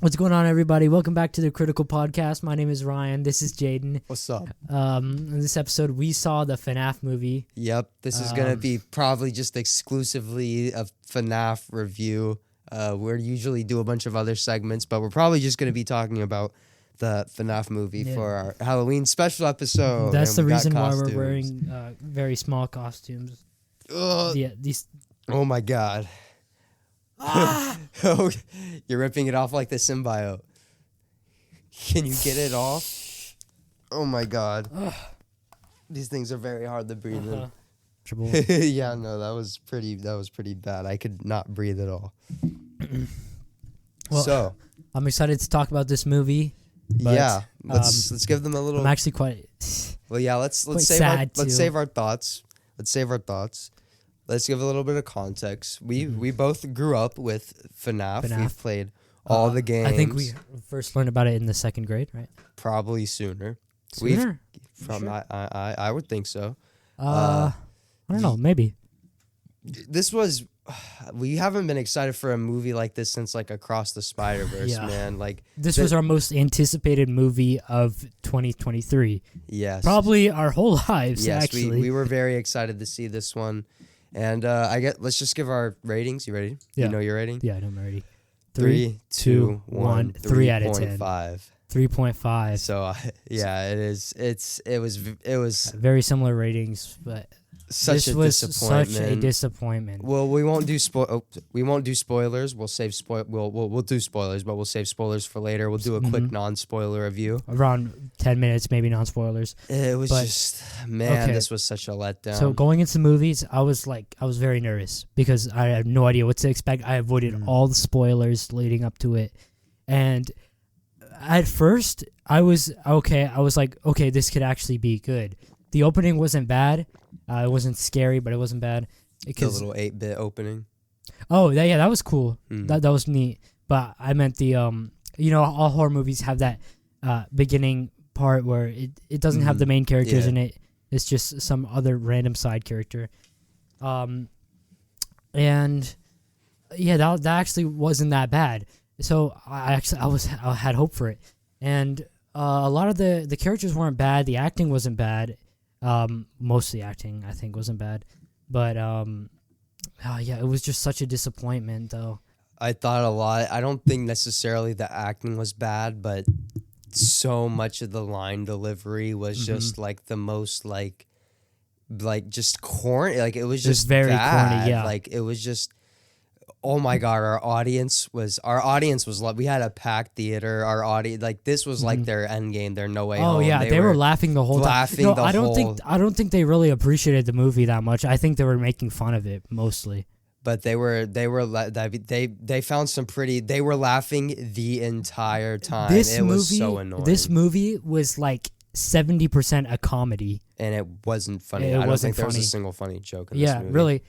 What's going on, everybody? Welcome back to the Critical Podcast. My name is Ryan. This is Jayden. What's up? In this episode, we saw the FNAF movie. Yep, this is going to be probably just exclusively a FNAF review. We usually do a bunch of other segments, but we're probably just going to be talking about the FNAF movie for our Halloween special episode. That's the reason why we're wearing very small costumes. Oh my god. Oh, you're ripping it off like the symbiote. Can you get it off? Oh my god. These things are very hard to breathe in. Yeah, no, that was pretty bad. I could not breathe at all. Well, so I'm excited to talk about this movie. But, yeah, let's give them a little. I'm actually quite. Well, yeah, let's save our thoughts. Let's give a little bit of context. We both grew up with FNAF. We've played all the games. I think we first learned about it in the second grade, right? Probably sooner. Sooner? Sure? I would think so. I don't know. Maybe. We haven't been excited for a movie like this since like Across the Spider-Verse, man. Like this was our most anticipated movie of 2023. Yes. Probably our whole lives, yes, actually. we were very excited to see this one. And let's just give our ratings. You ready? Yeah. You know your rating? Yeah, I know I'm ready. 3, 2, 1. 3 out of 10. 3.5. 3.5. So yeah, it is. It was very similar ratings, but such a disappointment. Well, we won't do spoilers. We'll save we'll do spoilers, but we'll save spoilers for later. We'll do a quick non-spoiler review. Around 10 minutes, maybe non-spoilers. It was this was such a letdown. So going into movies, I was very nervous because I had no idea what to expect. I avoided all the spoilers leading up to it. And at first, I was like, okay, this could actually be good. The opening wasn't bad. It wasn't scary, but it wasn't bad. The little 8-bit opening. Oh, that was cool. That was neat. But I meant the all horror movies have that beginning part where it doesn't have the main characters in it. It's just some other random side character. And yeah, that actually wasn't that bad. So I had hope for it. And a lot of the characters weren't bad. The acting wasn't bad. Most of the acting I think wasn't bad, but it was just such a disappointment though. I thought a lot. I don't think necessarily the acting was bad, but so much of the line delivery was just like the most like just corny. Like it was just very bad. corny. Yeah, like it was just. Oh my god, our audience was we had a packed theater. Our audience, like this was like their end game, their No Way Home. Oh yeah, they were laughing the whole time. I don't think they really appreciated the movie that much. I think they were making fun of it mostly. But they found some pretty. They were laughing the entire time. It was so annoying. This movie was like 70% a comedy, and it wasn't funny. I don't think there was a single funny joke in this movie. Yeah, really.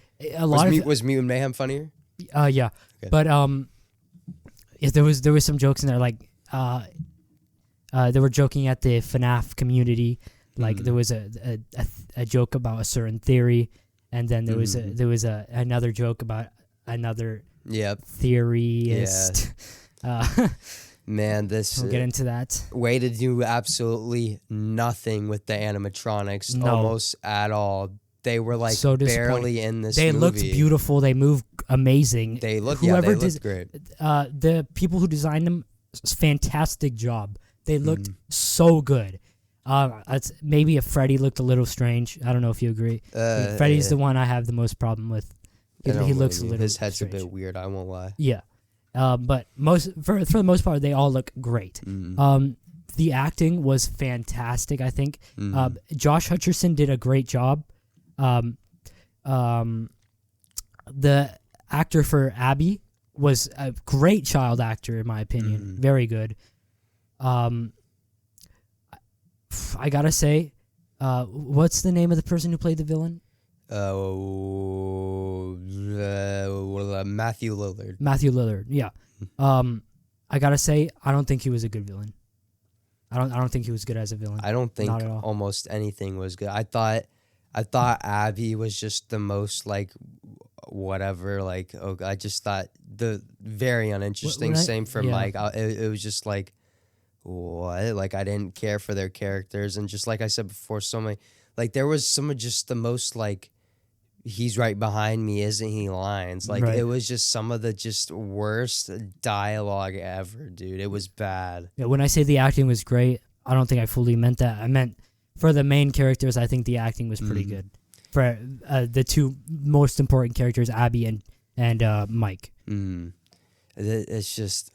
Was Mutant Mayhem funnier? Yeah. Okay. But there was some jokes in there, like they were joking at the FNAF community, like there was a joke about a certain theory, and then there was another joke about another theorist. Yeah. Man, we'll get into that. Way to do absolutely nothing with the animatronics, almost at all. They were like barely in this movie. They looked beautiful. They moved amazing. They looked great. The people who designed them, fantastic job. They looked so good. Maybe if Freddy looked a little strange. I don't know if you agree. Freddy's the one I have the most problem with. He looks a little His head's strange. a bit weird, I won't lie. Yeah. But for the most part, they all look great. The acting was fantastic, I think. Josh Hutcherson did a great job. The actor for Abby was a great child actor, in my opinion. Very good. I gotta say, what's the name of the person who played the villain? Matthew Lillard. Matthew Lillard, yeah. I gotta say, I don't think he was a good villain. I don't think he was good as a villain. I don't think almost anything was good. I thought Abby was just the most like whatever. Like, I just thought the very uninteresting. Same for Mike. It was just like, what? Like, I didn't care for their characters, and just like I said before, so many. Like, there was some of just the most like, he's right behind me, isn't he? Lines. Like, it was just some of the just worst dialogue ever, dude. It was bad. Yeah, when I say the acting was great, I don't think I fully meant that. I meant for the main characters, I think the acting was pretty good. For the two most important characters, Abby and Mike. It's just,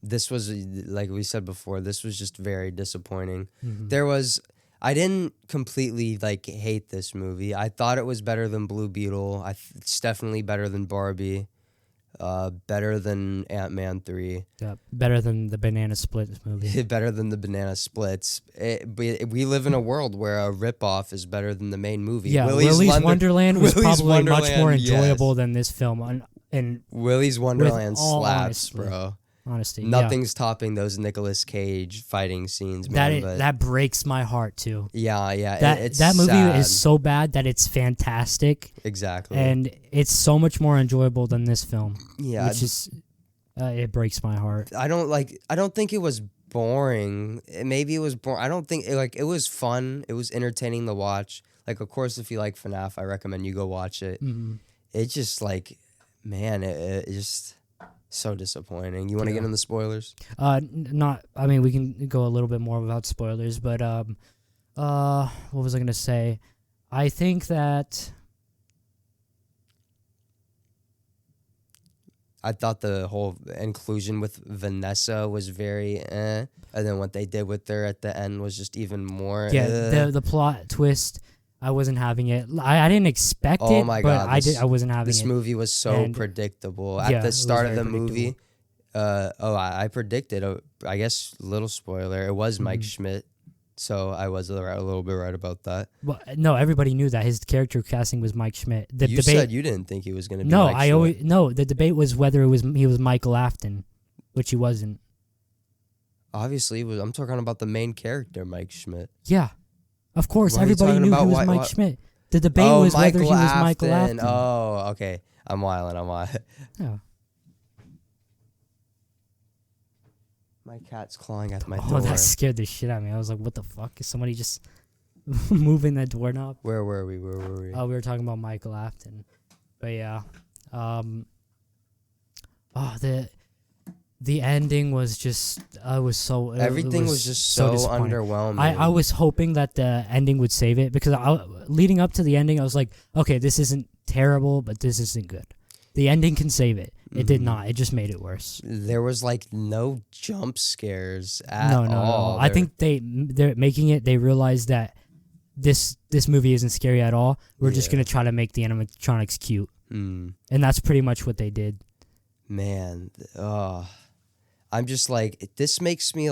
this was, like we said before, this was just very disappointing. I didn't completely like hate this movie. I thought it was better than Blue Beetle. It's definitely better than Barbie. Better than Ant-Man 3. Yeah, better than the Banana Splits movie. Better than the Banana Splits. We live in a world where a ripoff is better than the main movie. Yeah, Willy's Wonderland was probably much more enjoyable than this film. And Willy's Wonderland slaps, honesty, bro. Honestly, nothing's topping those Nicolas Cage fighting scenes, man. That breaks my heart too. Yeah. That movie sad. is so bad that it's fantastic. Exactly. And it's so much more enjoyable than this film. Yeah. Which is, it breaks my heart. I don't think it was boring. Maybe it was boring. I don't think it was fun. It was entertaining to watch. Like, of course, if you like FNAF, I recommend you go watch it. It's just like, man, it just so disappointing. You want to get in the spoilers? I mean, we can go a little bit more without spoilers, but what was I gonna say? I think that I thought the whole inclusion with Vanessa was very and then what they did with her at the end was just even more. Yeah, the plot twist, I wasn't having it. I didn't expect it. Oh my god! I wasn't having it. This movie was so predictable. At the start of the movie, I predicted. I guess little spoiler. It was Mike Schmidt, so I was a little bit right about that. Well, no, everybody knew that his character casting was Mike Schmidt. You said you didn't think he was going to be. No, the debate was whether he was Michael Afton, which he wasn't. Obviously, I'm talking about the main character, Mike Schmidt. Yeah. Of course, everybody knew he was Mike Schmidt. The debate was whether he was Michael Afton. Oh, okay. I'm wilding. Yeah. My cat's clawing at my door. Oh, that scared the shit out of me. I was like, what the fuck? Is somebody just moving that doorknob? Where were we? Oh, we were talking about Michael Afton. But yeah. The ending was just, everything was just so underwhelming. I was hoping that the ending would save it because leading up to the ending, I was like, okay, this isn't terrible, but this isn't good. The ending can save it. It did not. It just made it worse. There was like no jump scares at all. No. I think they're making it. They realized that this movie isn't scary at all. We're just gonna try to make the animatronics cute, and that's pretty much what they did. Man, I'm just like, this makes me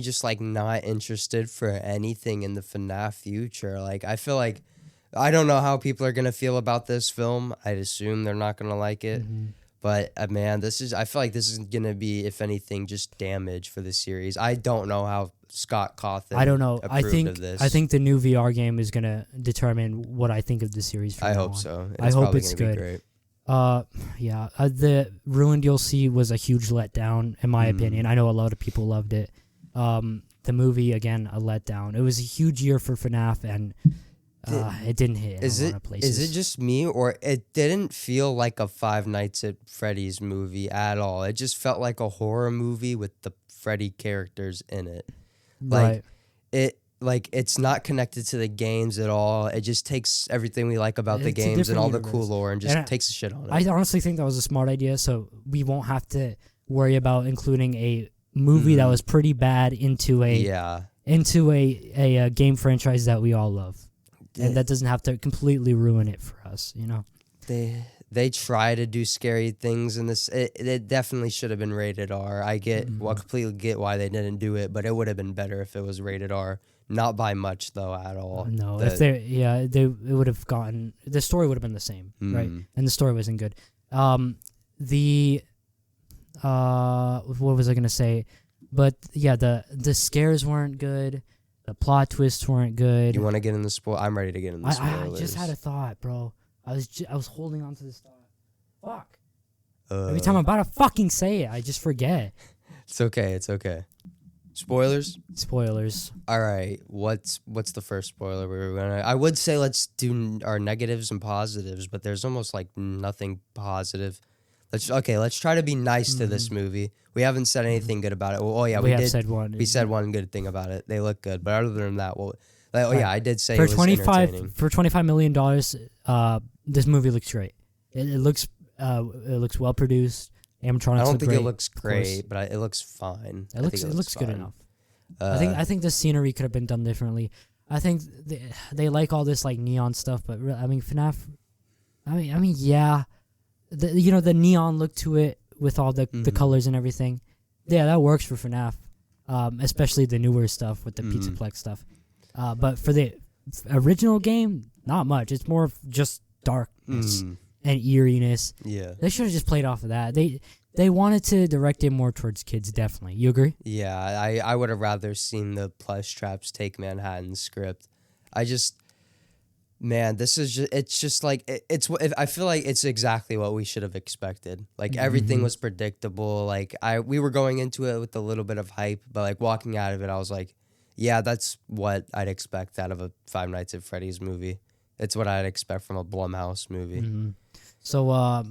just like not interested for anything in the FNAF future. Like, I feel like, I don't know how people are going to feel about this film. I'd assume they're not going to like it. But man, I feel like this is going to be, if anything, just damage for the series. I don't know how Scott Cawthon approved of this. I think the new VR game is going to determine what I think of the series. I hope so. I hope it's good. Great. The Ruined DLC was a huge letdown, in my opinion. I know a lot of people loved it. The movie, again, a letdown. It was a huge year for FNAF, and it didn't hit in a lot of places. Is it just me, or it didn't feel like a Five Nights at Freddy's movie at all? It just felt like a horror movie with the Freddy characters in it. Right. It's not connected to the games at all. It just takes everything we like about the games and all the cool lore and just takes a shit on it. I honestly think that was a smart idea, so we won't have to worry about including a movie that was pretty bad into a game franchise that we all love. And that doesn't have to completely ruin it for us, you know? They try to do scary things in this. It definitely should have been rated R. I completely get why they didn't do it, but it would have been better if it was rated R. Not by much though at all. No, it would have gotten, the story would have been the same, right? And the story wasn't good. What was I gonna say? But yeah, the scares weren't good. The plot twists weren't good. You want to get in the spoil? I'm ready to get in the spoilers. I just had a thought, bro. I was holding on to this thought. Fuck. Every time I'm about to fucking say it, I just forget. It's okay. It's okay. Spoilers? Spoilers. All right. What's the first spoiler we were gonna? I would say let's do our negatives and positives, but there's almost like nothing positive. Let's try to be nice to this movie. We haven't said anything good about it. Well, we have did. said one. We said one good thing about it. They look good, but other than that, I did say for it was entertaining. For $25 million, this movie looks great. It looks well produced. Animatronics. I don't think great, it looks great, but it looks fine. It looks good enough. I think the scenery could have been done differently. I think they like all this like neon stuff, but I mean FNAF. I mean yeah, the neon look to it with all the colors and everything. Yeah, that works for FNAF, especially the newer stuff with the Pizzaplex stuff. But for the original game, not much. It's more of just darkness and eeriness. Yeah, they should have just played off of that. They wanted to direct it more towards kids, definitely. You agree? Yeah, I would have rather seen the Plush Traps Take Manhattan script. This is just, it's just like, I feel like it's exactly what we should have expected. Like, everything was predictable. Like, we were going into it with a little bit of hype, but like walking out of it, I was like, yeah, that's what I'd expect out of a Five Nights at Freddy's movie. It's what I'd expect from a Blumhouse movie. Mm-hmm. So,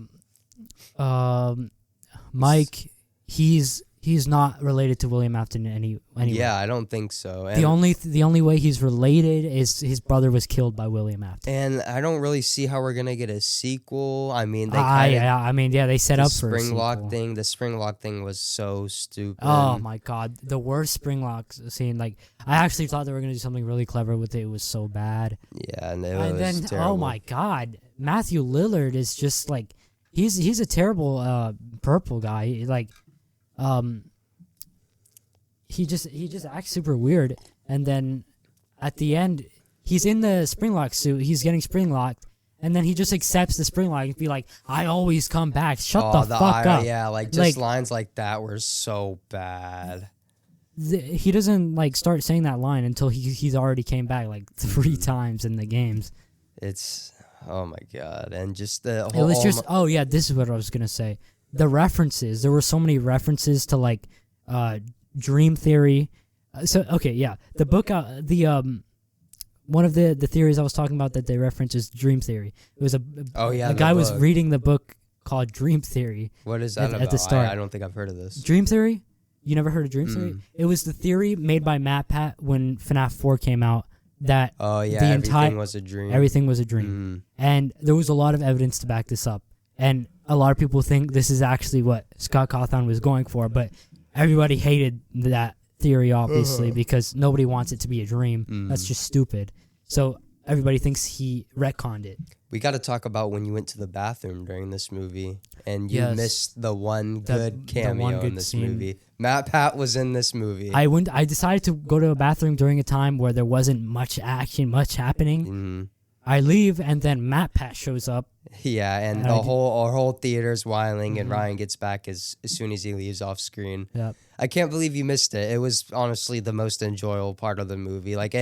Mike, he's not related to William Afton in any way. Yeah, I don't think so. And the only way he's related is his brother was killed by William Afton. And I don't really see how we're gonna get a sequel. I mean, they set up for a spring lock sequel. thing. The spring lock thing was so stupid. Oh my god, the worst spring lock scene. Like, I actually thought they were gonna do something really clever with it. It was so bad. Yeah, and it was terrible. Oh my god, Matthew Lillard is just like he's a terrible purple guy. Like, he just acts super weird, and then at the end he's in the spring lock suit, he's getting spring locked, and then he just accepts the spring lock and be like, I always come back. Shut the fuck up. Yeah, like lines like that were so bad. He doesn't like start saying that line until he's already came back like 3 times in the games. It's oh my god, and just the whole. It was just this is what I was gonna say. The references, there were so many references to like Dream Theory. The book, one of the theories I was talking about that they reference is Dream Theory. It was a guy was reading the book called Dream Theory. What is that about? At the start. I don't think I've heard of this. Dream Theory? You never heard of Dream Theory? It was the theory made by Matt Pat when FNAF 4 came out that everything was a dream. Everything was a dream. And there was a lot of evidence to back this up. And a lot of people think this is actually what Scott Cawthon was going for, but everybody hated that theory, obviously, because nobody wants it to be a dream. That's just stupid. So everybody thinks he retconned it. We got to talk about when you went to the bathroom during this movie, and you missed the one good cameo in this movie. Matt Pat was in this movie. I decided to go to a bathroom during a time where there wasn't much action, much happening. I leave, and then Matt Pat shows up. Yeah, and our whole theater's whining, and Ryan gets back as soon as he leaves off screen. Yep. I can't believe you missed it. It was honestly the most enjoyable part of the movie. Like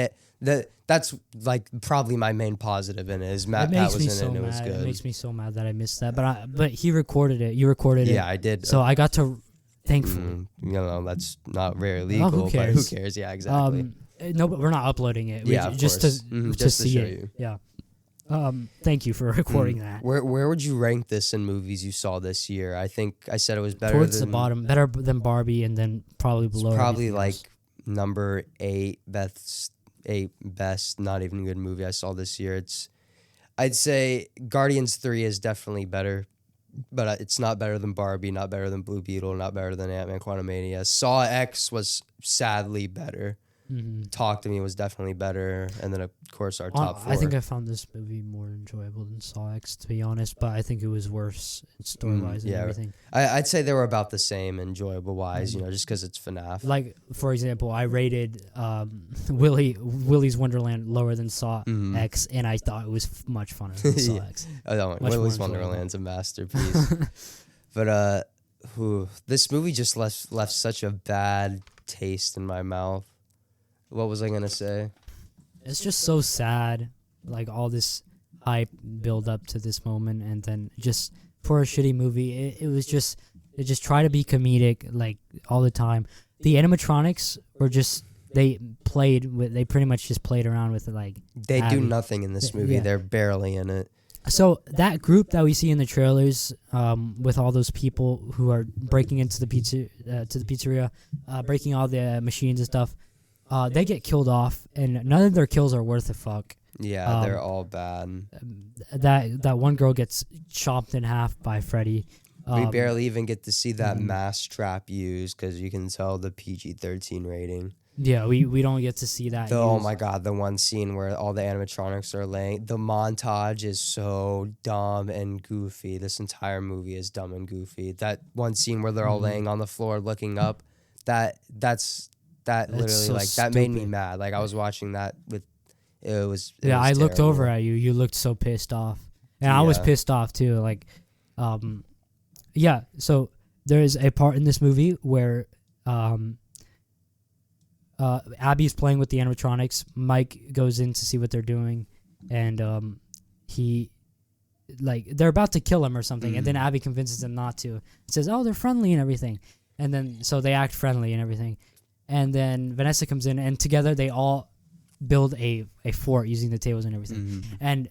that's like probably my main positive in it. Is Matt Pat was in it, and it was good. It makes me so mad that I missed that. But he recorded it. You recorded it. Yeah, I did. So I got to, thankfully. That's not very legal. Who cares? But who cares? Yeah, exactly. No, but we're not uploading it. Just to see it. You. Yeah. Thank you for recording that. Where would you rank this in movies you saw this year? I think I said it was better towards the bottom, better than Barbie, and then probably below. It's probably like number 8 best, not even good movie I saw this year. I'd say Guardians 3 is definitely better, but it's not better than Barbie, not better than Blue Beetle, not better than Ant-Man Quantumania. Saw X was sadly better. Talk to Me was definitely better, and then of course our top 4. I think I found this movie more enjoyable than Saw X, to be honest, but I think it was worse story-wise and everything. I'd say they were about the same enjoyable-wise, just because it's FNAF. Like, for example, I rated Willy's Wonderland lower than Saw X, and I thought it was much funner than Saw X. Willy's Wonderland's a masterpiece. But this movie just left such a bad taste in my mouth. What was I going to say? It's just so sad. Like, all this hype build up to this moment, and then just for a shitty movie, it just try to be comedic like all the time. The animatronics were just they pretty much just played around with it like they do nothing in this movie. Yeah. They're barely in it. So that group that we see in the trailers, with all those people who are breaking into the pizzeria, breaking all the machines and stuff, they get killed off, and none of their kills are worth a fuck. Yeah, they're all bad. That one girl gets chopped in half by Freddy. We barely even get to see that mass trap used because you can tell the PG-13 rating. Yeah, we don't get to see that. Oh my god, the one scene where all the animatronics are laying. The montage is so dumb and goofy. This entire movie is dumb and goofy. That one scene where they're all laying on the floor looking up, that's literally so like that made me stupid. mad. Like I was watching that with it was I looked terrible. over at you. You looked so pissed off, and I was Yeah. pissed off too. Like, yeah. So there is a part in this movie where Abby's playing with the animatronics. Mike goes in to see what they're doing, and he, like, they're about to kill him or something, and then Abby convinces him not to. Says, "Oh, they're friendly and everything," and then so they act friendly and everything, and then Vanessa comes in, and together they all build a fort using the tables and everything, and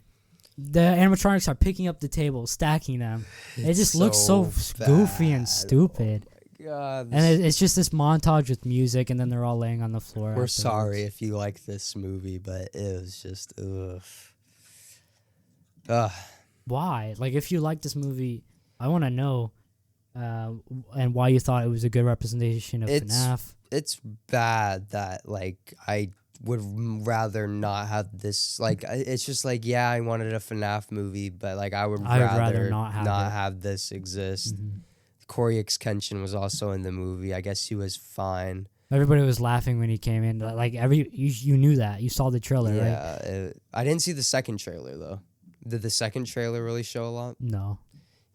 the animatronics are picking up the tables, stacking them. It just looks so goofy and stupid. God, And it's just this montage with music, and then they're all laying on the floor. we're afterwards. sorry if you like this movie, but it was just ugh. Why? Like, if you like this movie, I want to know, and why you thought it was a good representation of FNAF. It's bad that like I would rather not have this. Like it's just like yeah, I wanted a FNAF movie, but like I would rather not have this exist. Corey Kenshin was also in the movie. I guess he was fine. Everybody was laughing when he came in. Like you knew that. You saw the trailer, right? Yeah, I didn't see the second trailer though. Did the second trailer really show a lot? No.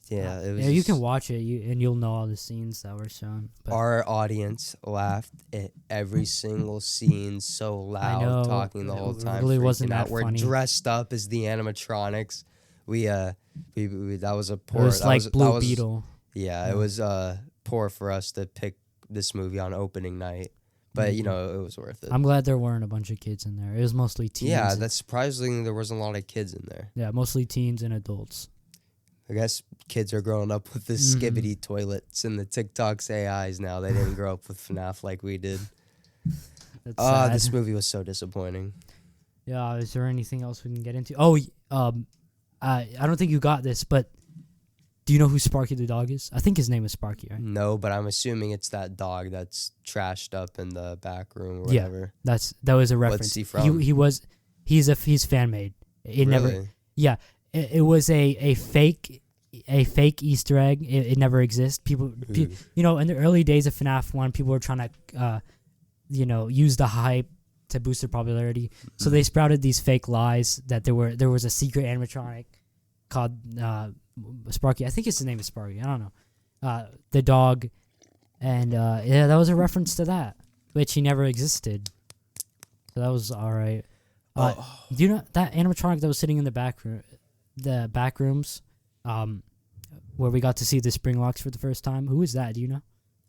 Yeah, it was. Yeah, you can watch it, and you'll know all the scenes that were shown. But Our audience laughed at every single scene so loud, know, talking the whole it time. really freaking wasn't out. that We're funny. dressed up as the animatronics. We that was a poor. it was that like was, Blue that was, Beetle. Yeah, it was poor for us to pick this movie on opening night, but you know it was worth it. I'm glad there weren't a bunch of kids in there. It was mostly teens. Yeah, that's surprisingly there wasn't a lot of kids in there. Yeah, mostly teens and adults. I guess kids are growing up with the skibbity toilets and the TikTok's AIs now. They didn't grow up with FNAF like we did. That's sad. This movie was so disappointing. Yeah, is there anything else we can get into? Oh, I don't think you got this, but do you know who Sparky the dog is? I think his name is Sparky, right? No, but I'm assuming it's that dog that's trashed up in the back room or whatever. Yeah, that was a reference. What's he from? He's fan made. It never. Really? Yeah, it was a fake Easter egg. It never exists. People, you know, in the early days of FNAF 1, people were trying to, use the hype to boost their popularity. So they sprouted these fake lies that there was a secret animatronic called Sparky. I think his name is Sparky. I don't know. The dog, and that was a reference to that, which he never existed. So that was all right. Do you know that animatronic that was sitting in the back rooms, where we got to see the spring locks for the first time? Who is that? Do you know?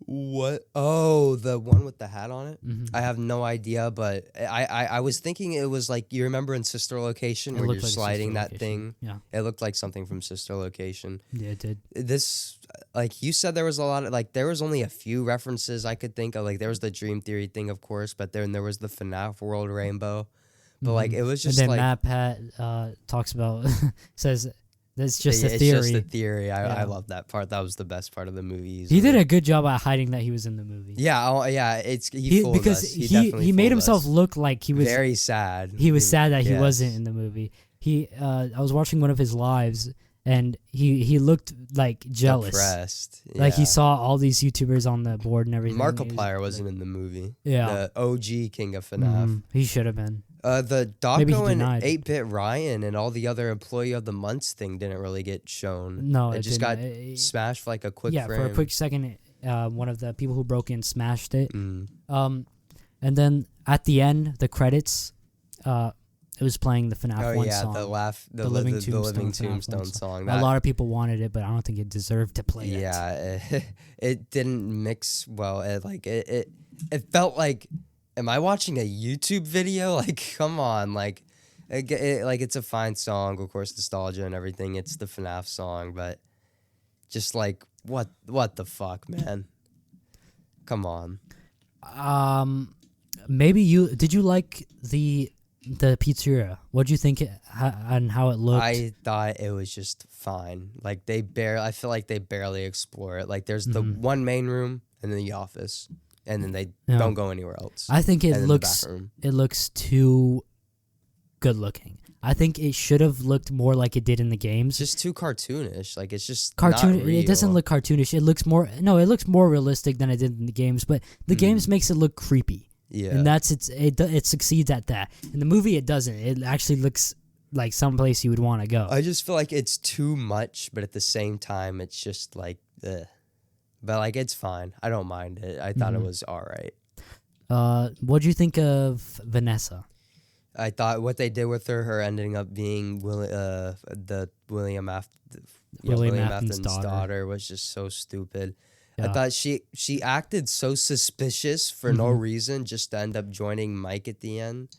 What? Oh, the one with the hat on it? Mm-hmm. I have no idea, but I was thinking it was like, you remember in Sister Location where you're looked like sliding Sister that Location. thing? Yeah. It looked like something from Sister Location. Yeah, it did. This, like you said, there was a lot of, like, there was only a few references I could think of. Like, there was the Dream Theory thing, of course, but then there was the FNAF World Rainbow. But, like, it was just and then like... Matt Pat talks about, says, that's just it's a theory. just a theory. I Yeah. love that part. That was the best part of the movie. He did a good job at hiding that he was in the movie. Yeah, he fooled because us. he made fooled himself us. look like he was very sad. He was sad that he yes. wasn't in the movie. I was watching one of his lives, and he looked like jealous. Depressed. Like he yeah. saw all these YouTubers on the board and everything. Markiplier wasn't in the movie. Yeah. The OG King of FNAF. He should have been. The Maybe he Doggo and denied it. 8-Bit Ryan and all the other Employee of the Months thing didn't really get shown. No, it just got didn't. smashed for like a quick Yeah, frame. for a quick second, one of the people who broke in smashed it. Mm. And then at the end, the credits, it was playing the FNAF 1 song. The living tombstone song. A lot of people wanted it, but I don't think it deserved to play it. Yeah, it didn't mix well. It felt like, am I watching a YouTube video? Like, come on, like it's a fine song, of course, nostalgia and everything. It's the FNAF song, but just like what the fuck, man? Come on. Maybe did you like the pizzeria? What do you think and how it looked? I thought it was just fine. Like I feel like they barely explore it. Like there's the one main room and then the office, and then they don't go anywhere else. I think it looks too good looking. I think it should have looked more like it did in the games. Just too cartoonish. Like it's just cartoon. Not real. It doesn't look cartoonish. It looks more realistic than it did in the games. But the games makes it look creepy. Yeah, and it succeeds at that. In the movie, it doesn't. It actually looks like someplace you would want to go. I just feel like it's too much, but at the same time, it's just like, ugh. But like it's fine. I don't mind it. I thought it was all right. What do you think of Vanessa? I thought what they did with her ending up being William Afton's daughter was just so stupid. Yeah. I thought she acted so suspicious for no reason, just to end up joining Mike at the end.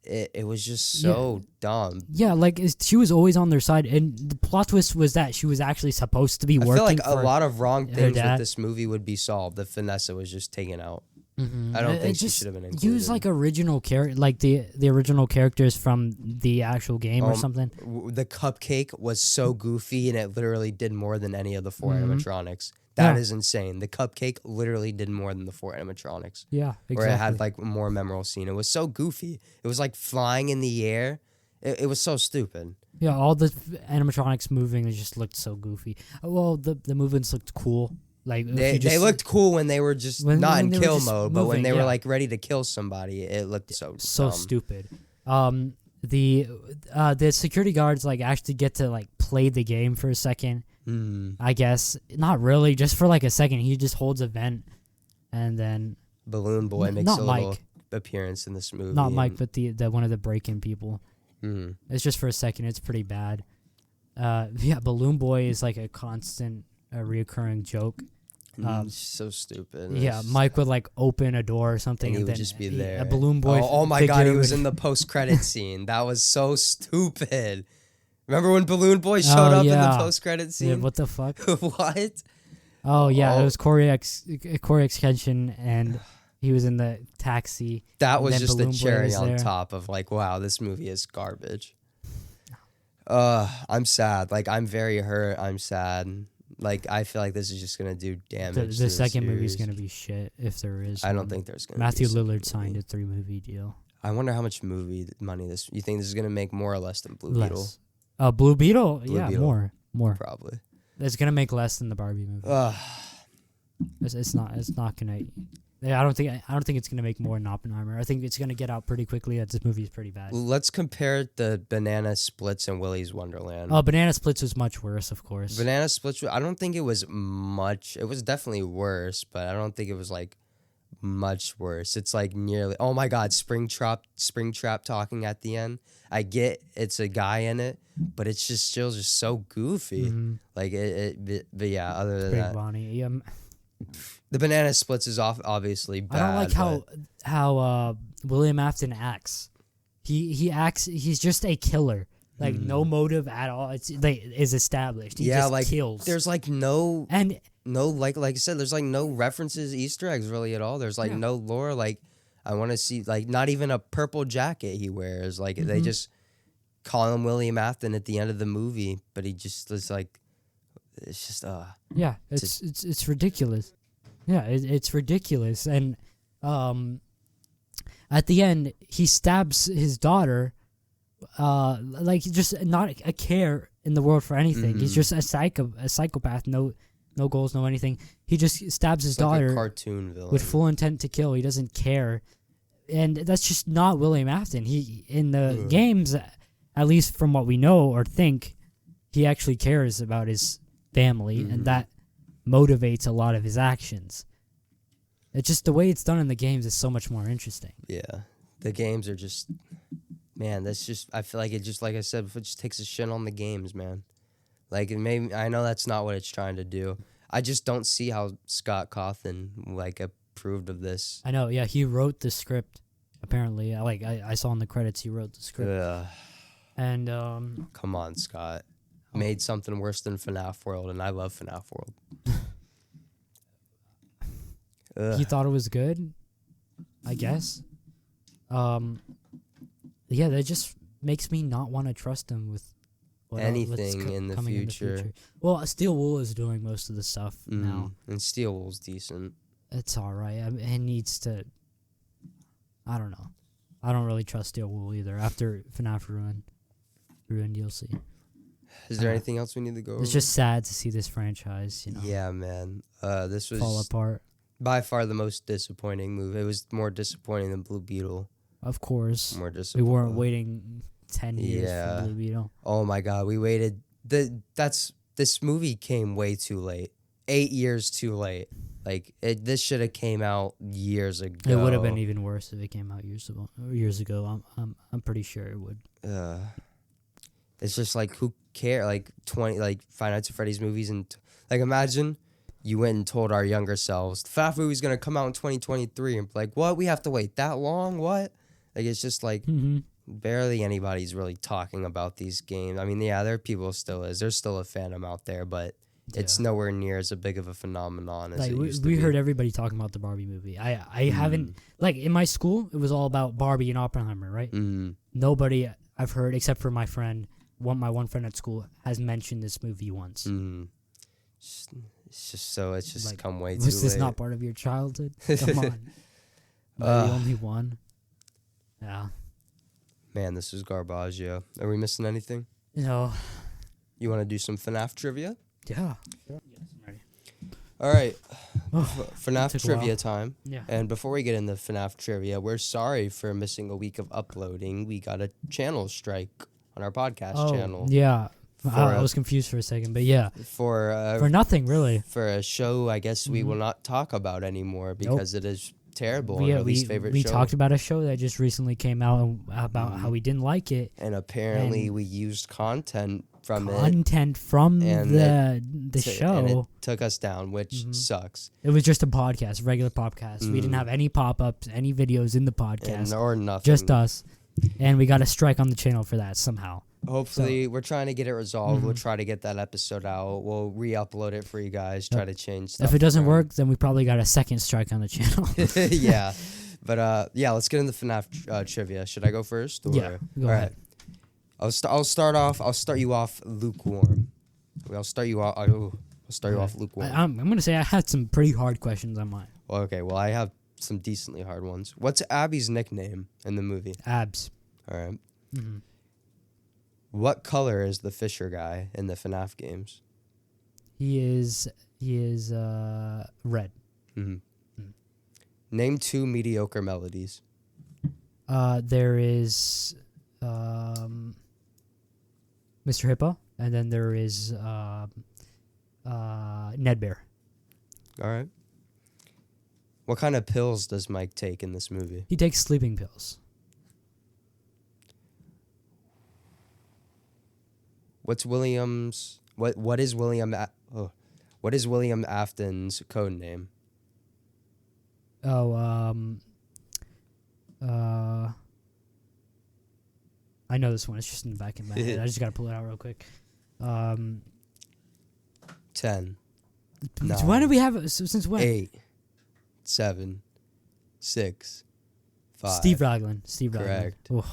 It was just so dumb. Yeah, like she was always on their side, and the plot twist was that she was actually supposed to be working. I feel like a lot of wrong things with this movie would be solved if Vanessa was just taken out. I don't think she should have been included. Use like original like the original characters from the actual game or something. The cupcake was so goofy, and it literally did more than any of the 4 animatronics. That is insane. The cupcake literally did more than the 4 animatronics. Yeah, exactly. Or it had like a more memorable scene. It was so goofy. It was like flying in the air. It was so stupid. Yeah, all the animatronics moving, it just looked so goofy. Well, the movements looked cool. Like they looked cool when they were just not in kill mode, but when they were like ready to kill somebody, it looked so dumb. Stupid. The security guards like actually get to like play the game for a second. I guess not really, just for like a second. He just holds a vent, and then Balloon Boy makes a little appearance in this movie. Not Mike, but the one of the break-in people. It's just for a second. It's pretty bad. Balloon Boy is like a constant, reoccurring joke. So stupid. Yeah, Mike would like open a door or something, and then would just be there. A Balloon Boy. Oh my god, he was in the post-credit scene. That was so stupid. Remember when Balloon Boy showed up in the post-credit scene? Yeah, what the fuck? What? Oh yeah, it was Corey Kenshin, and he was in the taxi. That was just the cherry on top of like, wow, this movie is garbage. I'm sad. Like, I'm very hurt. I'm sad. Like, I feel like this is just gonna do damage. The second movie's gonna be shit if there is. I don't think there's gonna. Matthew Lillard signed a 3-movie deal. I wonder how much movie money this. You think this is gonna make more or less than Blue Beetle? Blue Beetle, Beetle. more. Probably. It's gonna make less than the Barbie movie. It's not gonna. I don't think it's gonna make more than Oppenheimer. I think it's gonna get out pretty quickly. That this movie is pretty bad. Let's compare the Banana Splits and Willy's Wonderland. Banana Splits was much worse, of course. Banana Splits. I don't think it was much. It was definitely worse, but I don't think it was like much worse. It's like nearly. Oh my God, Springtrap talking at the end. I get it's a guy in it, but it's just still just so goofy. Like but yeah. Other than that, Bonnie. The Banana Splits is obviously bad. I don't like how William Afton acts. He acts. He's just a killer. Like no motive at all. It's is established. He just kills. There's like no like I said. There's like no references, Easter eggs really at all. There's like no lore. Like I want to see like not even a purple jacket he wears. Like they just call him William Afton at the end of the movie, but he just is like it's just it's ridiculous. Yeah, it's ridiculous. And at the end, he stabs his daughter. Like just not a care in the world for anything. He's just a psychopath. No goals, no anything. He just stabs his daughter. Like a cartoon villain with full intent to kill. He doesn't care, and that's just not William Afton. He in the games, at least from what we know or think, he actually cares about his family, and that motivates a lot of his actions. It's just the way it's done in the games is so much more interesting. Yeah, the games are just man, that's just, I feel like it just, like I said, it just takes a shit on the games, man. Like, I know that's not what it's trying to do. I just don't see how Scott Cawthon, like, approved of this. I know, yeah, he wrote the script, apparently. I saw in the credits he wrote the script. And, come on, Scott. Made something worse than FNAF World, and I love FNAF World. He thought it was good, I guess. Yeah, that just makes me not want to trust him with anything in the future. Well, Steel Wool is doing most of the stuff now. And Steel Wool's decent. It's all right. I mean, it needs to... I don't know. I don't really trust Steel Wool either after FNAF Ruin DLC. Is there anything else we need to go over? It's just sad to see this franchise, you know. Yeah, man. This was... fall apart. By far the most disappointing move. It was more disappointing than Blue Beetle. Of course. More disappointing. We weren't waiting 10 years for Blue Beetle. Oh my god, we waited. This movie came way too late. 8 years too late. Like this should have came out years ago. It would have been even worse if it came out years ago. I'm pretty sure it would. It's just like, who cares? Like Five Nights at Freddy's movies, and like, imagine you went and told our younger selves the FNAF movie's gonna come out in 2023, and like, what? We have to wait that long? What? Like, it's just like barely anybody's really talking about these games. I mean, yeah, there are people still is. There's still a fandom out there, but it's nowhere near as big of a phenomenon as like, it used to we be. heard everybody talking about the Barbie movie. I haven't, like, in my school, it was all about Barbie and Oppenheimer, right? Nobody I've heard, except for my friend, my one friend at school, has mentioned this movie once. It's just like, come way too late. Was this not part of your childhood? Come on. The only one. Yeah. Man, this is Garbaggio. Are we missing anything? No. You want to do some FNAF trivia? Yeah. Sure. Yes, I'm ready. All right. FNAF trivia time. Yeah. And before we get into FNAF trivia, we're sorry for missing a week of uploading. We got a channel strike on our podcast channel. Yeah. I was confused for a second, but yeah. For nothing, really. For a show, I guess we will not talk about anymore because it is terrible. Our least favorite show. We talked about a show that just recently came out about how we didn't like it. And apparently we used content from the show. And it took us down, which sucks. It was just a podcast, regular podcast. We didn't have any pop-ups, any videos in the podcast. Or nothing. Just us. And we got a strike on the channel for that somehow. Hopefully, we're trying to get it resolved. We'll try to get that episode out. We'll re-upload it for you guys. Try to change stuff. If it doesn't work, then we probably got a second strike on the channel. Yeah. But, let's get into FNAF trivia. Should I go first? Or? Yeah, go ahead. I'll start you off lukewarm. I'll start you off lukewarm. I'm going to say I had some pretty hard questions on mine. Well, okay, well, I have some decently hard ones. What's Abby's nickname in the movie? Abs. All right. What color is the Fisher guy in the FNAF games? He is red. Name 2 mediocre melodies. There is Mr. Hippo, and then there is Ned Bear. All right. What kind of pills does Mike take in this movie? He takes sleeping pills. What is William Afton's code name? I know this one. It's just in the back of my head. I just gotta pull it out real quick. 10. When do we have it? Since when? 8, 7, 6, 5. Steve Raglan. Correct. Ugh.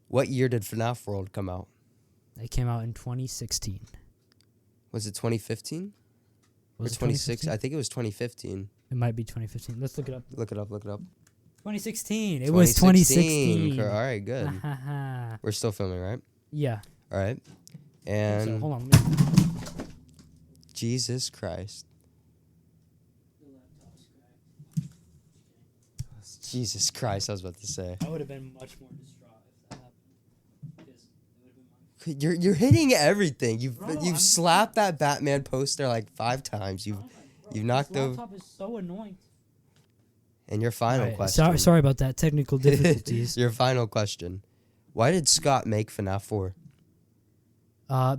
What year did FNAF World come out? It came out in 2016. Was it 2015? Was or 2016? I think it was 2015. It might be 2015. Let's look it up. Look it up. 2016. It was 2016. All right, good. We're still filming, right? Yeah. All right. And so, hold on. Jesus Christ. Jesus Christ, I was about to say. I would have been much more distraught if that happened. Because it would have been You're hitting everything. You've slapped that Batman poster like 5 times. You've knocked over. This laptop is so annoying. And your final Alright, question. Sorry about that. Technical difficulties. Your final question. Why did Scott make FNAF 4?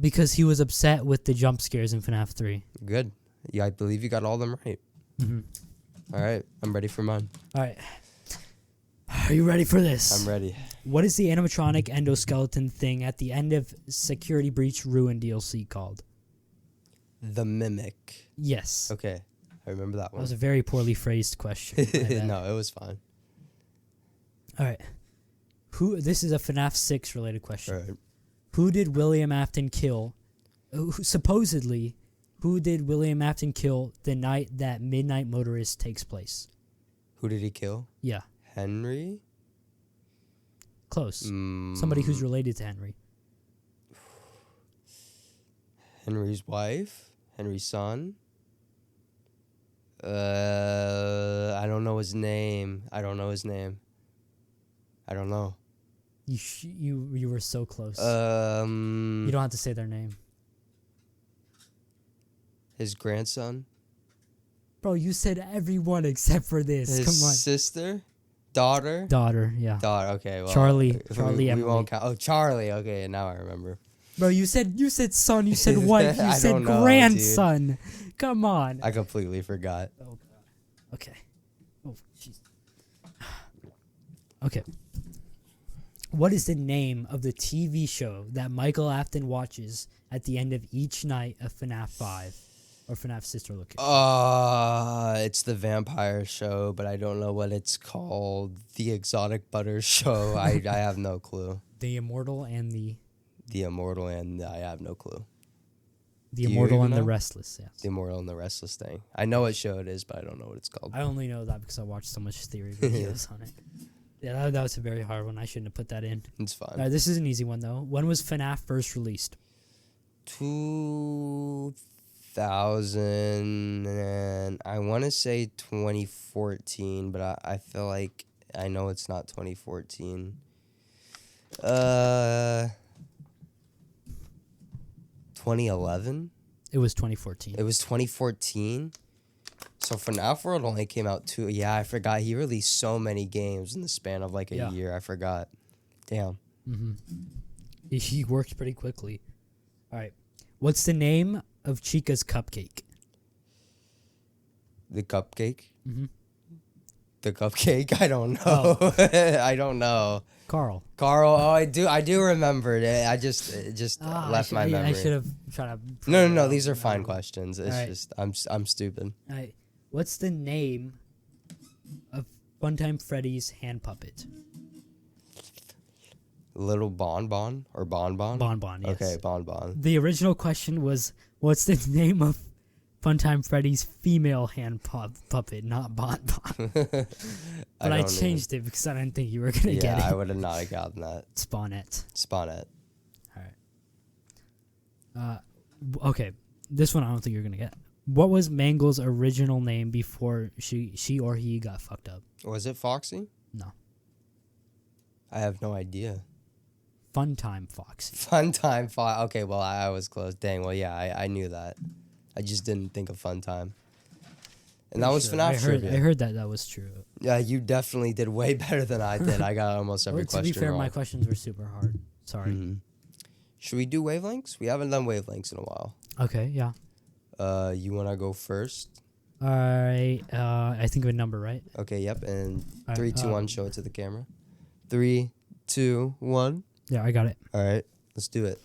Because he was upset with the jump scares in FNAF 3. Good. Yeah, I believe you got all of them right. Mm-hmm. All right, I'm ready for mine. All right. Are you ready for this? I'm ready. What is the animatronic endoskeleton thing at the end of Security Breach Ruin DLC called? The Mimic. Yes. Okay, I remember that That one. was a very poorly phrased question. No, it was fine. All right. This is a FNAF 6 related question. All right. Who did William Afton kill? Supposedly, who did William Afton kill the night that Midnight Motorist takes place? Who did he kill? Yeah. Henry? Close. Somebody who's related to Henry. Henry's wife? Henry's son? I don't know his name. I don't know. You were so close. You don't have to say their name. His grandson? Bro, you said everyone except for this. His Come on. sister? Daughter? Daughter, yeah. Daughter, okay. Well, Charlie we Emily. won't count. Oh, Charlie. Okay, now I remember. Bro, you said son, you said wife, you I said don't know, grandson. Come on. I completely forgot. Oh, okay. Oh, jeez. Okay. What is the name of the TV show that Michael Afton watches at the end of each night of FNAF 5 or FNAF Sister Location? It's the vampire show, but I don't know what it's called. The Exotic Butter Show. I have no clue. The Immortal and the... The Immortal and I have no clue. The Immortal and the Restless, yes. The Immortal and the Restless thing. I know what show it is, but I don't know what it's called. I only know that because I watched so much theory videos on it. Yeah, that was a very hard one. I shouldn't have put that in. It's fine. All right, this is an easy one, though. When was FNAF first released? 2000 and I want to say 2014, but I feel like I know it's not 2014. 2011? It was 2014. It was 2014? So FNAF World only came out yeah, I forgot. He released so many games in the span of like a year. I forgot. Damn. Mm-hmm. He worked pretty quickly. All right. What's the name of Chica's cupcake? The cupcake? Mm-hmm. The cupcake? I don't know. Oh. I don't know. Carl. Oh, I do remember it. It just left my memory. I should have tried to... No. These are fine questions. It's right. just I'm stupid. All right. What's the name of Funtime Freddy's hand puppet? Little Bonbon or Bonbon? Bonbon, yes. Okay, Bonbon. The original question was, what's the name of Funtime Freddy's female hand puppet, not Bonbon? But I changed it because I didn't think you were going to get it. Yeah, I would have not gotten that. Spawnette. All right. Okay, this one I don't think you're going to get. What was Mangle's original name before she or he got fucked up? Was it Foxy? No. I have no idea. Funtime Foxy. Funtime Foxy. Okay, well, I was close. Dang, well, yeah, I knew that. I just didn't think of Funtime. And that was FNAF Trivia. I heard that was true. Yeah, you definitely did way better than I did. I got almost every question To be fair, wrong. my questions were super hard. Sorry. Mm-hmm. Should we do wavelengths? We haven't done wavelengths in a while. Okay, yeah. You want to go first? All right. I think of a number, right? Okay, yep. And All 3, right, 2, 1, show it to the camera. 3, 2, 1. Yeah, I got it. All right, let's do it.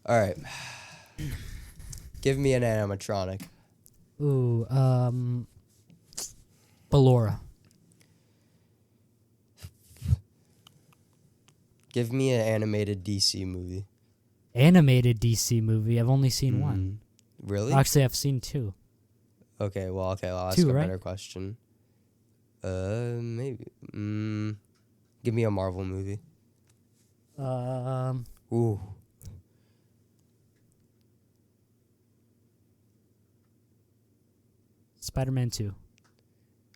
All right. Give me an animatronic. Ooh, Ballora. Give me an animated DC movie. Animated DC movie. I've only seen one. Really? Actually, I've seen two. Okay, I'll ask Two, a right? better question. Maybe. Give me a Marvel movie. Ooh. Spider-Man 2.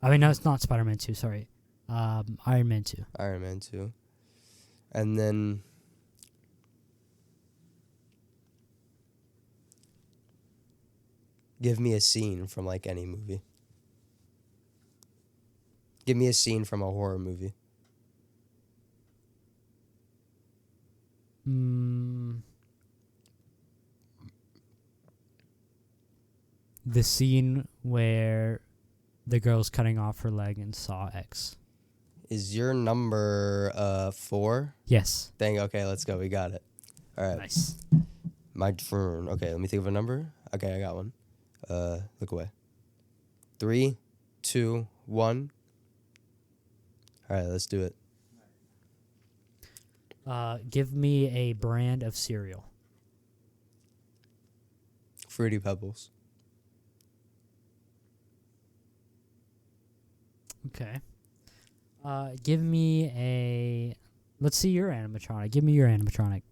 I mean, no, it's not Spider-Man 2, sorry. Iron Man 2. Iron Man 2. And then... give me a scene from, like, any movie. Give me a scene from a horror movie. The scene where the girl's cutting off her leg in Saw X. Is your number 4? Yes. Dang, okay, let's go. We got it. All right. Nice. My turn. Okay, let me think of a number. Okay, I got one. Look away. 3, 2, 1. All right, let's do it. Give me a brand of cereal. Fruity Pebbles. Okay. Give me a... Let's see your animatronic. Give me your animatronic.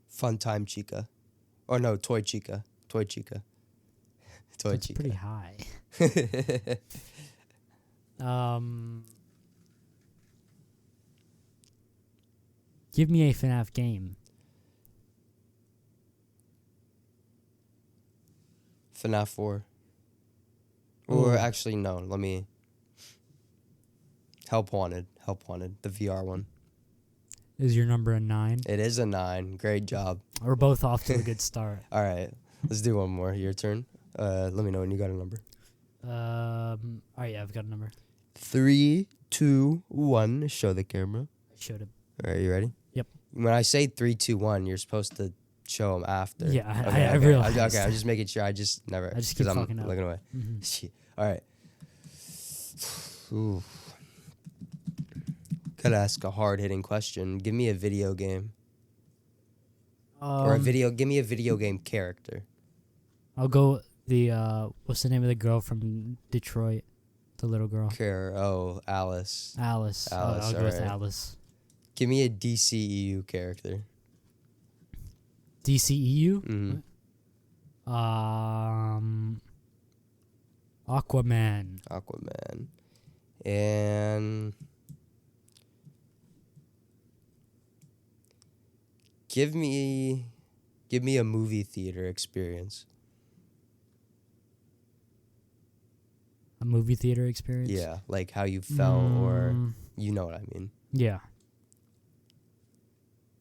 Fun Time Chica. Oh, no, Toy Chica. Toy Chica. Toy That's Chica. pretty high. Give me a FNAF game. FNAF 4. Or Ooh. actually, no. Let me... Help Wanted. Help Wanted. The VR one. Is your number a 9? It is a 9. Great job. We're both off to a good start. All right. Let's do one more. Your turn. Let me know when you got a number. Oh yeah, I've got a number. 3, 2, 1. Show the camera. I showed it. All right, you ready? Yep. When I say 3, 2, 1, you're supposed to show them after. Yeah, Okay, I okay. realized. Okay, I'm just making sure. I just never. I just keep 'cause I'm fucking up. looking away. Mm-hmm. Shit. All right. Ooh. Gotta ask a hard-hitting question. Give me a video game. Or a video. Give me a video game character. I'll go the what's the name of the girl from Detroit? The little girl. Alice. Alice. Alice, I'll go with alright. Alice. Give me a DCEU character. DCEU? Mm-hmm. Aquaman. Aquaman. And give me a movie theater experience. A movie theater experience? Yeah, like how you felt or you know what I mean. Yeah.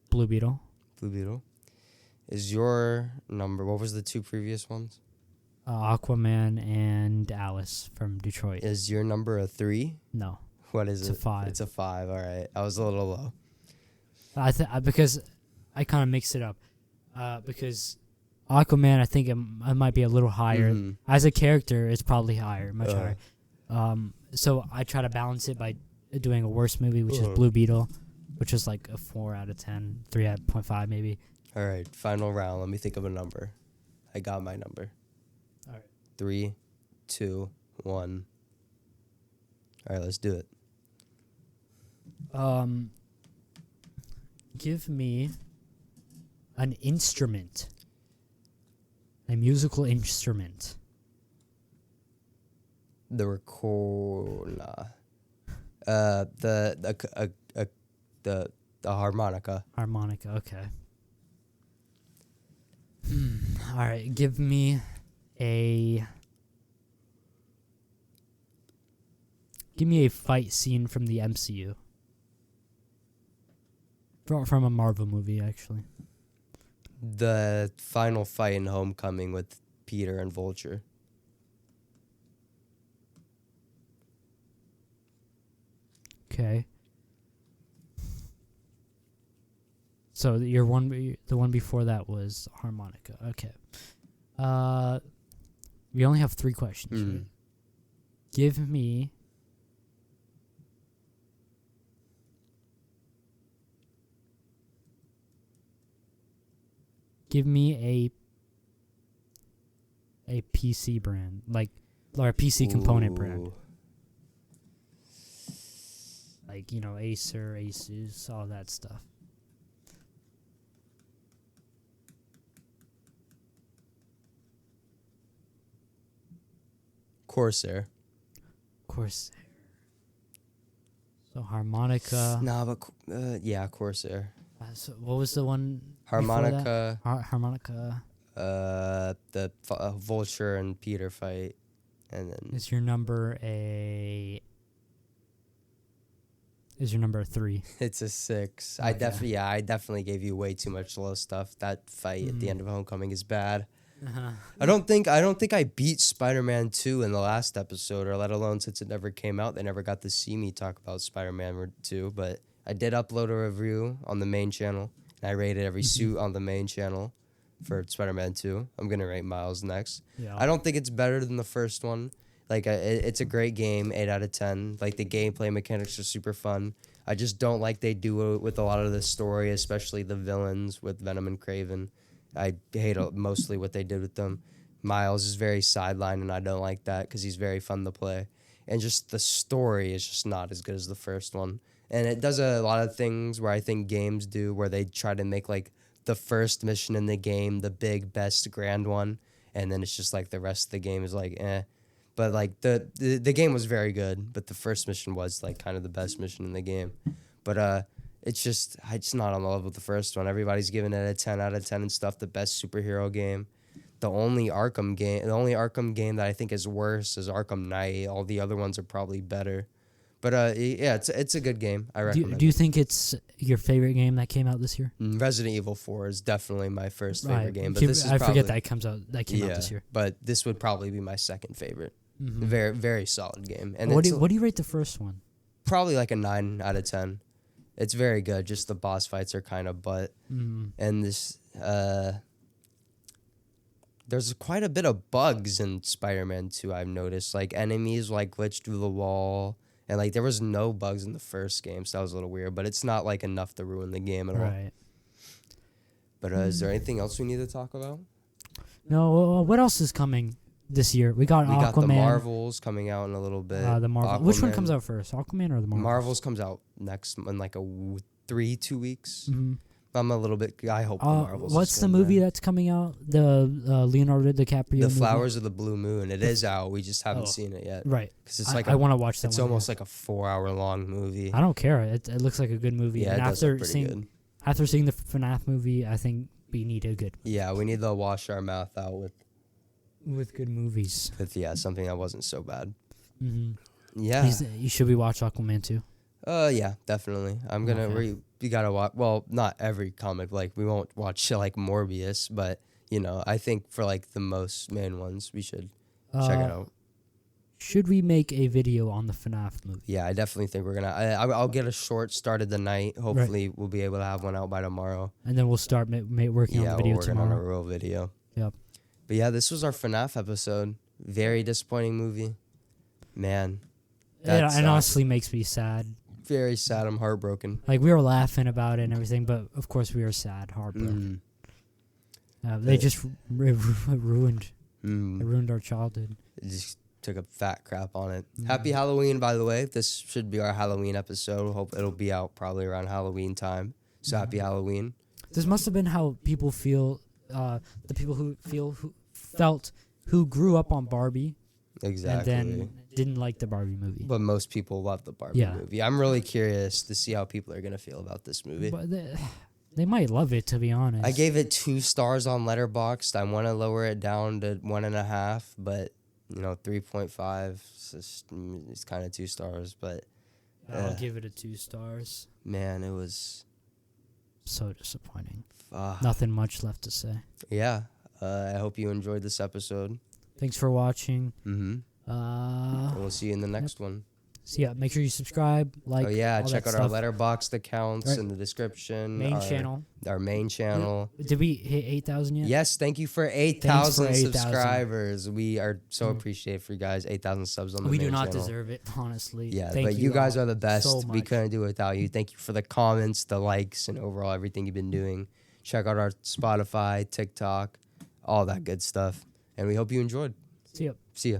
Blue Beetle. Blue Beetle. Is your number, what was the 2 previous ones? Aquaman and Alice from Detroit. Is your number a 3? No. What is It's it? a 5. It's a 5. All right. I was a little low. Because I kind of mixed it up. Because Aquaman, I think it might be a little higher. Mhm. As a character, it's probably higher, much higher. So I try to balance it by doing a worse movie, which is Blue Beetle, which is like a 4 out of 10, 3.5 maybe. All right. Final round. Let me think of a number. I got my number. All right. 3, 2, 1. All right. Let's do it. Give me an instrument. A musical instrument. The harmonica. Harmonica, okay. All right, give me a fight scene from the MCU. From a Marvel movie, actually. The final fight in Homecoming with Peter and Vulture. Okay. So the one before that was harmonica. Okay. We only have 3 questions. Mm. Right? Give me a PC brand, or a PC component brand. Ooh. Like, Acer, Asus, all that stuff. Corsair. Corsair. So harmonica. Nah, but yeah, Corsair. So what was the one? Harmonica. Harmonica. The Vulture and Peter fight, and then Is your number a 3? it's a 6. Okay. I definitely gave you way too much low stuff. That fight at the end of Homecoming is bad. I don't think I beat Spider-Man 2 in the last episode, or let alone since it never came out. They never got to see me talk about Spider-Man 2, but I did upload a review on the main channel, and I rated every suit on the main channel for Spider-Man 2. I'm going to rate Miles next. Yeah. I don't think it's better than the first one. Like, it's a great game, 8 out of 10. Like, the gameplay mechanics are super fun. I just don't like they do it with a lot of the story, especially the villains with Venom and Kraven. I hate mostly what they did with them. Miles is very sidelined, and I don't like that because he's very fun to play. And just the story is just not as good as the first one. And it does a lot of things where I think games do, where they try to make, like, the first mission in the game the big, best, grand one. And then it's just, like, the rest of the game is, like, eh. But, like, the game was very good, but the first mission was, like, kind of the best mission in the game. But, it's just not on the level with the first one. Everybody's giving it a 10 out of 10 and stuff, the best superhero game. The only Arkham game that I think is worse is Arkham Knight. All the other ones are probably better. But yeah, it's a good game. I recommend. Do you think it's your favorite game that came out this year? Resident Evil 4 is definitely my first favorite game. But this is I forget that came out this year. But this would probably be my second favorite. Very, very solid game. And what do you rate the first one? Probably like a 9 out of 10. It's very good. Just the boss fights are kind of butt. And this, there's quite a bit of bugs in Spider-Man 2, I've noticed. Like, enemies, like, glitch through the wall. And, like, there was no bugs in the first game, so that was a little weird. But it's not, like, enough to ruin the game at all. Right. But is there anything else we need to talk about? No. What else is coming this year? We got Aquaman. We got the Marvels coming out in a little bit. The Marvel. Which one comes out first, Aquaman or the Marvels? Marvels comes out next in like 2 weeks. I'm a little bit. I hope the Marvels. What's the movie that's coming out? The Leonardo DiCaprio. The Flowers of the Blue Moon. It is out. We just haven't seen it yet. Right. Because it's like I want to watch that. It's almost like a 4-hour long movie. I don't care. It looks like a good movie. Yeah, and it does look pretty good. After seeing the FNAF movie, I think we need a good. Yeah, we need to wash our mouth out with good movies. With something that wasn't so bad. Yeah. Should we watch Aquaman too? Yeah, definitely. I'm gonna. Okay. We gotta watch. Well, not every comic. Like, we won't watch shit like Morbius, but I think for like the most main ones, we should check it out. Should we make a video on the FNAF movie? Yeah, I definitely think we're gonna. I'll get a short started tonight. Hopefully, we'll be able to have one out by tomorrow. And then we'll start working on the video tomorrow. On a real video. Yep. But yeah, this was our FNAF episode. Very disappointing movie, man. It honestly makes me sad. Very sad. I'm heartbroken. Like, we were laughing about it and everything, but of course we were sad, heartbroken. They just ruined our childhood. It just took a fat crap on it. Happy Halloween, by the way. This should be our Halloween episode. Hope it'll be out probably around Halloween time. So happy Halloween. This must have been how people feel. The people who grew up on Barbie. Exactly. And then didn't like the Barbie movie. But most people love the Barbie movie. I'm really curious to see how people are going to feel about this movie. But they might love it, to be honest. I gave it 2 stars on Letterboxd. I want to lower it down to 1.5, but 3.5 is kind of 2 stars. But I'll give it a 2 stars. Man, it was so disappointing. Nothing much left to say. Yeah. I hope you enjoyed this episode. Thanks for watching. And we'll see you in the next one. So yeah, make sure you subscribe, like. Oh yeah, check out our Letterboxd accounts in the description. Our main channel. Did we hit 8,000 yet? Yes, thank you for 8,000 subscribers. We are so appreciative for you guys. 8,000 subs on the main channel. We do not deserve it, honestly. Yeah, but you guys are the best. We couldn't do it without you. Thank you for the comments, the likes, and overall everything you've been doing. Check out our Spotify, TikTok, all that good stuff. And we hope you enjoyed. See ya. See ya.